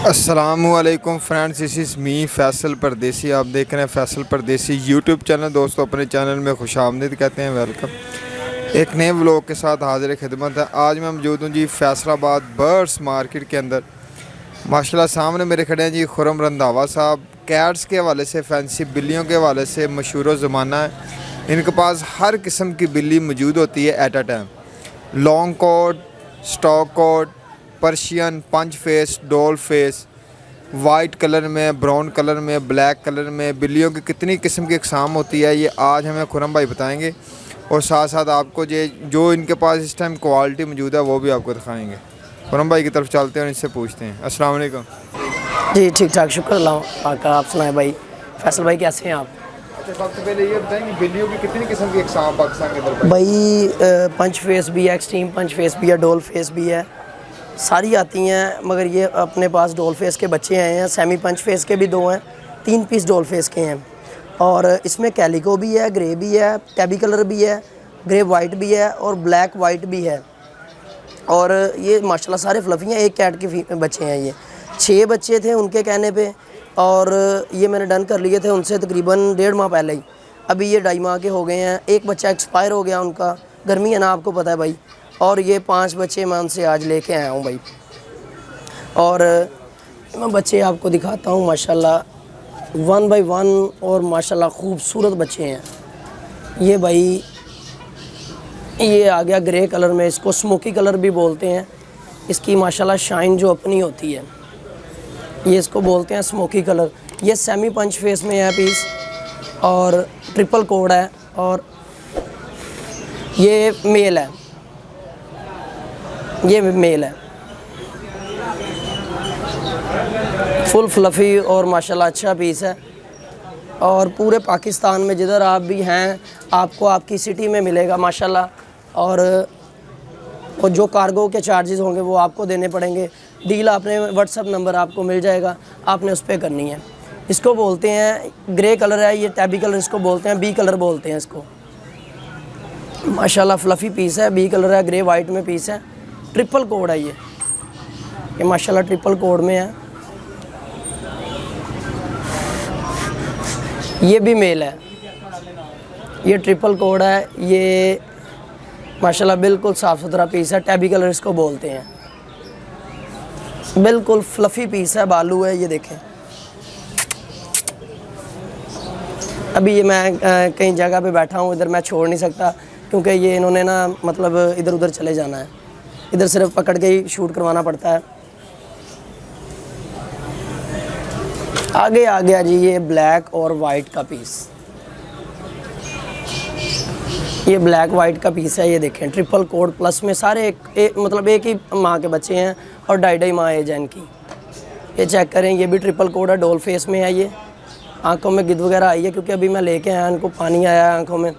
अस्सलामुअलैकुम friends, this is me Faisal परदेसी। आप देख रहे हैं फैसल परदेसी यूट्यूब चैनल। दोस्तों, अपने चैनल में खुशामदीद कहते हैं, वेलकम। एक नए व्लॉग के साथ हाजिर खिदमत है। आज मैं मौजूद हूँ जी फैसलाबाद बर्ड्स मार्केट के अंदर। माशाल्लाह सामने मेरे खड़े हैं जी खुरम रंधावा साहब। कैट्स के हवाले से, फैंसी बिल्लियों के हवाले से मशहूर ज़माना है। इनके पास हर किस्म की बिल्ली मौजूद होती है at a time. Long coat, stock coat, Persian, punch face, doll face, white colour में, ब्राउन कलर में, ब्लैक कलर में बिल्लियों की कितनी किस्म की अक़साम होती है, ये आज हमें खुरम भाई बताएंगे। और साथ साथ आपको जो इनके पास इस टाइम क्वालिटी मौजूद है वो भी आपको दिखाएंगे। खुरम भाई की तरफ चलते हैं और इनसे पूछते हैं। अस्सलाम वालेकुम जी, ठीक ठाक, शुक्र अल्लाह का। आप सुनाए भाई, फैसल भाई कैसे हैं आप? अच्छा, सबसे पहले ये बताएं कि बिल्लियों की कितनी किस्म की अक़साम पाकिस्तान के अंदर? भाई पंच फेस भी है, एक्सट्रीम पंच फेस भी है, डोल फेस भी है, सारी आती हैं। मगर ये अपने पास डोल फेस के बच्चे आए हैं। सेमी पंच फेस के भी 2 हैं, 3 पीस डोल फेस के हैं। और इसमें कैलिको भी है, ग्रे भी है, टैबी कलर भी है, ग्रे वाइट भी है और ब्लैक वाइट भी है। और ये माशाल्लाह सारे फ्लफ़ी हैं। एक कैट के बच्चे हैं। ये 6 बच्चे थे उनके कहने पे, और ये मैंने डन कर लिए थे उनसे तकरीबन 1.5 माह पहले ही। अभी ये 2.5 माह के हो गए हैं। एक बच्चा एक्सपायर हो गया उनका, गर्मी है ना, आपको पता है भाई। और ये 5 बच्चे मैं उनसे आज लेके आया हूँ भाई। और मैं बच्चे आपको दिखाता हूँ माशाल्लाह 1 बाई 1, और माशाल्लाह खूबसूरत बच्चे हैं ये भाई। ये आ गया ग्रे कलर में, इसको स्मोकी कलर भी बोलते हैं। इसकी माशाल्लाह शाइन जो अपनी होती है, ये इसको बोलते हैं स्मोकी कलर। ये सेमी पंच फेस में है पीस, और ट्रिपल कोड है, और ये मेल है, ये मेल है। फुल फ्लफ़ी और माशाल्लाह अच्छा पीस है। और पूरे पाकिस्तान में जिधर आप भी हैं, आपको आपकी सिटी में मिलेगा माशाल्लाह। और जो कार्गो के चार्जेस होंगे वो आपको देने पड़ेंगे। डील आपने व्हाट्सअप नंबर आपको मिल जाएगा, आपने उस पर करनी है। इसको बोलते हैं ग्रे कलर है, ये टैबी कलर इसको बोलते हैं, बी कलर बोलते हैं इसको। माशाल्लाह फ्लफ़ी पीस है, बी कलर है, ग्रे वाइट में पीस है। ट्रिपल कोड है ये माशाल्लाह ट्रिपल कोड में है। ये भी मेल है, ये ट्रिपल कोड है। ये माशाल्लाह बिल्कुल साफ़ सुथरा पीस है, टैबी कलर इसको बोलते हैं। बिल्कुल फ्लफ़ी पीस है, बालू है, ये देखें। अभी ये मैं कहीं जगह पे बैठा हूँ, इधर मैं छोड़ नहीं सकता क्योंकि ये इन्होंने ना मतलब इधर उधर चले जाना है। इधर सिर्फ पकड़ के ही शूट करवाना पड़ता है। आगे आ गया जी ये ब्लैक और वाइट का पीस। ये ब्लैक वाइट का पीस है, ये देखें। ट्रिपल कोड प्लस में सारे मतलब एक ही माह के बच्चे हैं और 2.5 माह एज है इनकी। ये चेक करें, ये भी ट्रिपल कोड है, डोल फेस में है। ये आंखों में गिद्द वगैरह आई है क्योंकि अभी मैं लेके आया, इनको पानी आया है आंखों में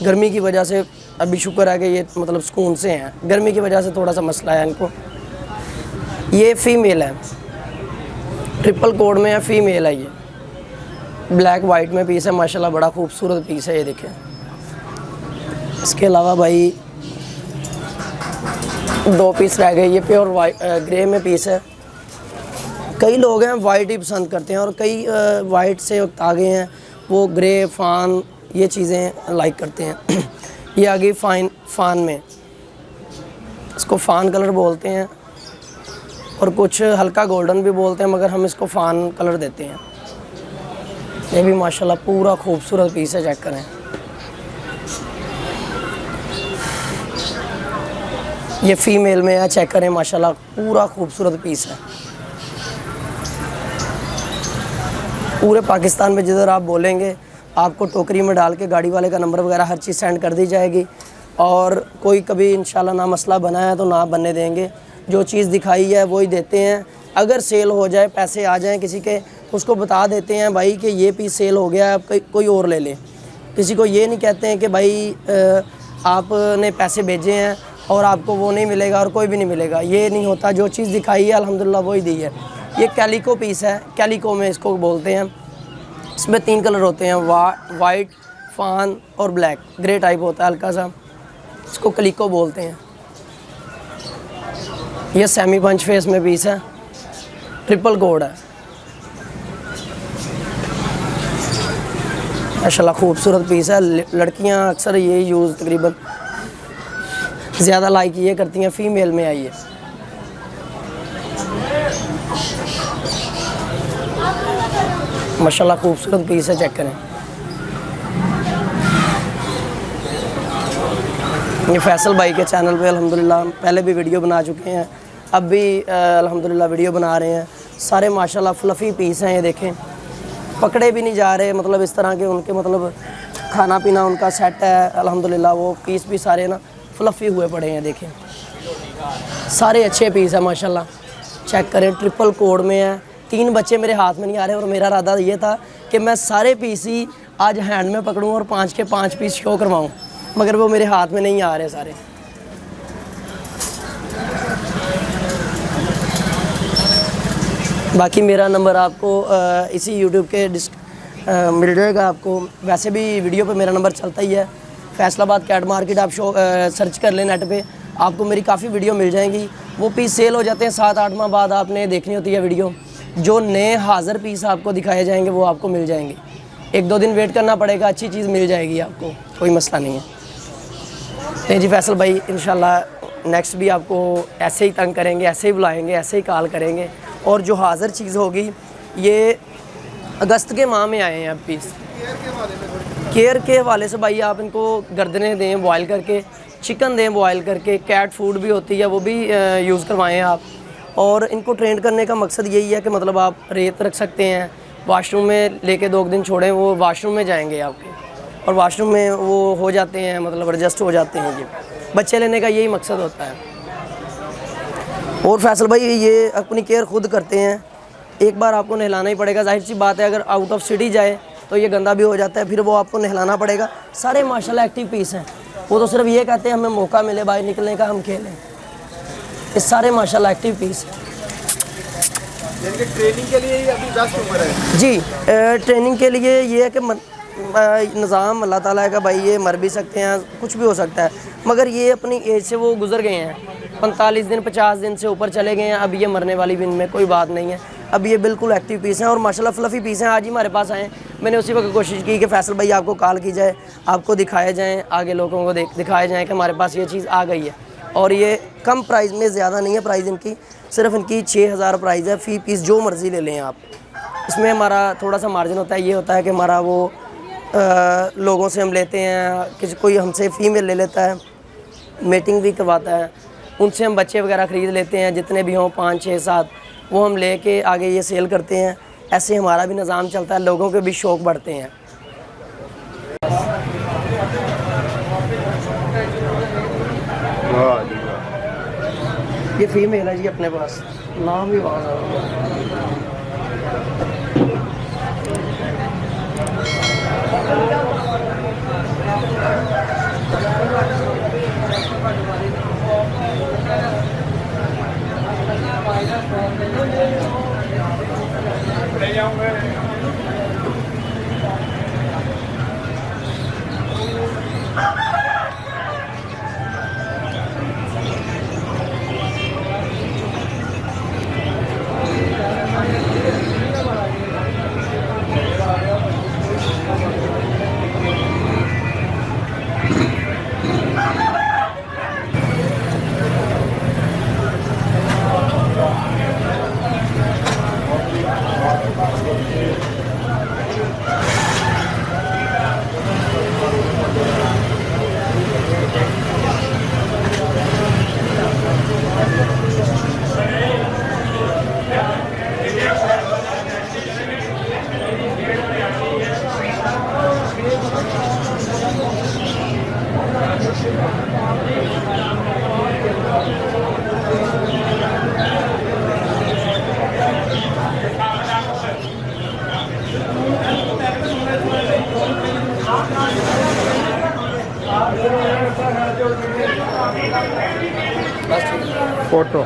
गर्मी की वजह से। अभी शुक्र है कि ये मतलब सुकून से हैं, गर्मी की वजह से थोड़ा सा मसला है इनको। ये फ़ीमेल है, ट्रिपल कोड में है, फ़ीमेल है। ये ब्लैक वाइट में पीस है, माशाल्लाह बड़ा खूबसूरत पीस है, ये देखें। इसके अलावा भाई 2 पीस रह गए। ये प्योर वाइट ग्रे में पीस है। कई लोग हैं वाइट ही पसंद करते हैं, और कई वाइट से आगे हैं वो ग्रे, फान, ये चीज़ें लाइक करते हैं। ये आ गई फान में, इसको फ़ान कलर बोलते हैं, और कुछ हल्का गोल्डन भी बोलते हैं, मगर हम इसको फ़ान कलर देते हैं। ये भी माशाल्लाह पूरा खूबसूरत पीस है, चेक करें। ये फ़ीमेल में है, चेक करें, माशाल्लाह पूरा खूबसूरत पीस है। पूरे पाकिस्तान में जिधर आप बोलेंगे आपको टोकरी में डाल के गाड़ी वाले का नंबर वगैरह हर चीज़ सेंड कर दी जाएगी। और कोई कभी इंशाल्लाह ना मसला बना है तो ना बनने देंगे। जो चीज़ दिखाई है वही देते हैं। अगर सेल हो जाए, पैसे आ जाएं किसी के, तो उसको बता देते हैं भाई कि ये पीस सेल हो गया है, कोई और ले ले। किसी को ये नहीं कहते हैं कि भाई आपने पैसे भेजे हैं और आपको वो नहीं मिलेगा और कोई भी नहीं मिलेगा, ये नहीं होता। जो चीज़ दिखाई है अल्हम्दुलिल्लाह वही दी है। ये कैलिको पीस है, कैलिको में इसको बोलते हैं। इसमें 3 कलर होते हैं, वाइट, फान और ब्लैक। ग्रे टाइप होता है हल्का सा, इसको कैलिको बोलते हैं। ये सेमी पंच फेस में पीस है, ट्रिपल कोड है माशाल्लाह, खूबसूरत पीस है। लड़कियां अक्सर ये यूज़ तकरीबन ज़्यादा लाइक ये करती हैं, फ़ीमेल में आई है। माशाल्लाह खूबसूरत पीस है, चेक करें। ये फैसल भाई के चैनल पे अल्हम्दुलिल्लाह पहले भी वीडियो बना चुके हैं, अब भी अल्हम्दुलिल्लाह वीडियो बना रहे हैं। सारे माशाल्लाह फ्लफ़ी पीस हैं, ये देखें, पकड़े भी नहीं जा रहे, मतलब इस तरह के उनके मतलब खाना पीना उनका सेट है अल्हम्दुलिल्लाह। वो पीस भी सारे ना फ्लफ़ी हुए पड़े हैं, देखें सारे अच्छे पीस हैं माशाल्लाह। चेक करें, ट्रिपल कोड में है। 3 बच्चे मेरे हाथ में नहीं आ रहे और मेरा इरादा ये था कि मैं सारे पीस ही आज हैंड में पकड़ूं और 5 के 5 पीस शो करवाऊं, मगर वो मेरे हाथ में नहीं आ रहे सारे। बाकी मेरा नंबर आपको इसी यूट्यूब के मिल जाएगा आपको। वैसे भी वीडियो पे मेरा नंबर चलता ही है। फैसलाबाद कैट मार्केट आप सर्च कर लें नेट पे, आपको मेरी काफ़ी वीडियो मिल जाएंगी। वो पीस सेल हो जाते हैं 7-8 माह बाद, आपने देखनी होती है वीडियो। जो नए हाज़िर पीस आपको दिखाए जाएंगे वो आपको मिल जाएंगे। 1-2 दिन वेट करना पड़ेगा, अच्छी चीज़ मिल जाएगी आपको, कोई मसला नहीं है। तो जी फैसल भाई इंशाल्लाह नेक्स्ट भी आपको ऐसे ही तंग करेंगे, ऐसे ही बुलाएंगे, ऐसे ही कॉल करेंगे। और जो हाज़िर चीज़ होगी ये अगस्त के माह में आए हैं अब पीस। केयर के हवाले से भाई आप इनको गर्दनें दें बॉयल करके, चिकन दें बॉयल करके, कैट फूड भी होती है वो भी यूज़ करवाएं आप। और इनको ट्रेन करने का मकसद यही है कि मतलब आप रेत रख सकते हैं, वाशरूम में लेके 2 दिन छोड़ें, वो वाशरूम में जाएंगे आपके और वाशरूम में वो हो जाते हैं, मतलब एडजस्ट हो जाते हैं। जी बच्चे लेने का यही मकसद होता है। और फैसल भाई ये अपनी केयर खुद करते हैं, एक बार आपको नहलाना ही पड़ेगा। जाहिर सी बात है अगर आउट ऑफ सिटी जाए तो ये गंदा भी हो जाता है, फिर वो आपको नहलाना पड़ेगा। सारे माशाल्लाह एक्टिव पीस हैं, वो तो सिर्फ ये कहते हैं हमें मौका मिले बाहर निकलने का, हम खेलें। ये सारे माशाल्लाह एक्टिव पीस हैं। ट्रेनिंग के लिए अभी बेस्ट उम्र है जी। ट्रेनिंग के लिए ये है कि निज़ाम अल्लाह ताला का भाई, ये मर भी सकते हैं, कुछ भी हो सकता है, मगर ये अपनी एज से वो गुजर गए हैं। 45 दिन 50 दिन से ऊपर चले गए हैं, अब ये मरने वाली भी इनमें कोई बात नहीं है। अब ये बिल्कुल एक्टिव पीस हैं और माशाल्लाह फ्लफ़ी पीस हैं। आज ही हमारे पास आए, मैंने उसी वक्त कोशिश की कि फैसल भाई आपको कॉल की जाए, आपको दिखाया जाए, आगे लोगों को दिखाया जाए कि हमारे पास ये चीज़ आ गई है। और ये कम प्राइस में, ज़्यादा नहीं है प्राइस इनकी, सिर्फ इनकी 6000 प्राइस है। फ़ी पीस जो मर्ज़ी ले लें आप। इसमें हमारा थोड़ा सा मार्जिन होता है, ये होता है कि हमारा वो लोगों से हम लेते हैं, किसी कोई हमसे फ़ीमेल ले लेता है, मीटिंग भी करवाता है, उनसे हम बच्चे वगैरह ख़रीद लेते हैं, जितने भी हों 5 6 7, वो हम लेके आगे ये सेल करते हैं। ऐसे हमारा भी निज़ाम चलता है, लोगों के भी शौक़ बढ़ते हैं। ये फीमेल है जी अपने पास, नाम भी वहाँ फोटो।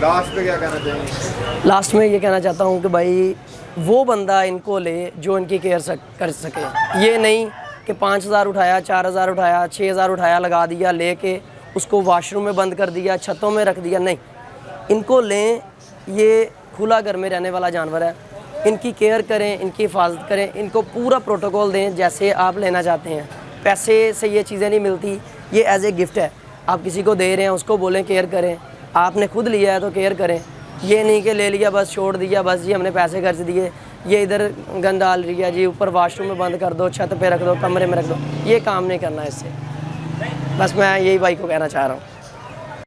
लास्ट पे क्या कहना चाहेंगे? लास्ट में ये कहना चाहता हूँ कि भाई वो बंदा इनको ले जो इनकी केयर कर सके। ये नहीं कि 5,000 उठाया, 4,000 उठाया, 6,000 उठाया, लगा दिया, लेके उसको वॉशरूम में बंद कर दिया, छतों में रख दिया। नहीं, इनको लें, ये खुला घर में रहने वाला जानवर है, इनकी केयर करें, इनकी हिफाजत करें, इनको पूरा प्रोटोकॉल दें जैसे आप लेना चाहते हैं। पैसे से ये चीज़ें नहीं मिलती, ये एज ए गिफ्ट है। आप किसी को दे रहे हैं, उसको बोलें केयर करें। आपने खुद लिया है तो केयर करें। ये नहीं कि ले लिया बस छोड़ दिया, बस जी हमने पैसे खर्च दिए, ये इधर गंद डाल रही है जी, ऊपर वॉशरूम में बंद कर दो, छत पे रख दो, कमरे में रख दो। ये काम नहीं करना इससे। बस मैं यही भाई को कहना चाह रहा हूँ।